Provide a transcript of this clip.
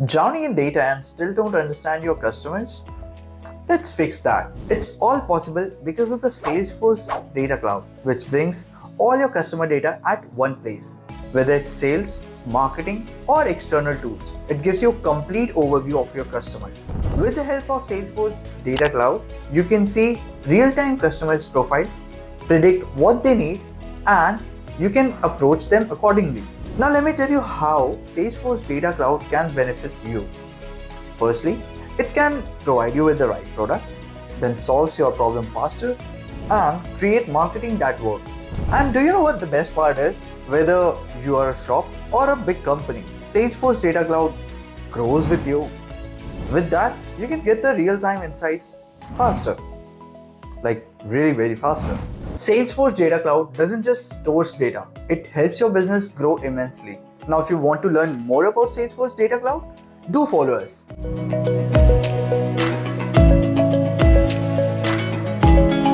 Drowning in data and still don't understand your customers? Let's fix that. It's all possible because of the Salesforce Data Cloud, which brings all your customer data at one place. Whether it's sales, marketing, or external tools, it gives you a complete overview of your customers. With the help of Salesforce Data Cloud, you can see real-time customers' profile, predict what they need, and you can approach them accordingly. Now let me tell you how Salesforce Data Cloud can benefit you. Firstly, it can provide you with the right product, then solves your problem faster, and create marketing that works. And do you know what the best part is? Whether you are a shop or a big company, Salesforce Data Cloud grows with you. With that, you can get the real-time insights faster. Like really very faster. Salesforce Data Cloud doesn't just store data, it helps your business grow immensely. Now if you want to learn more about Salesforce Data Cloud, do follow us.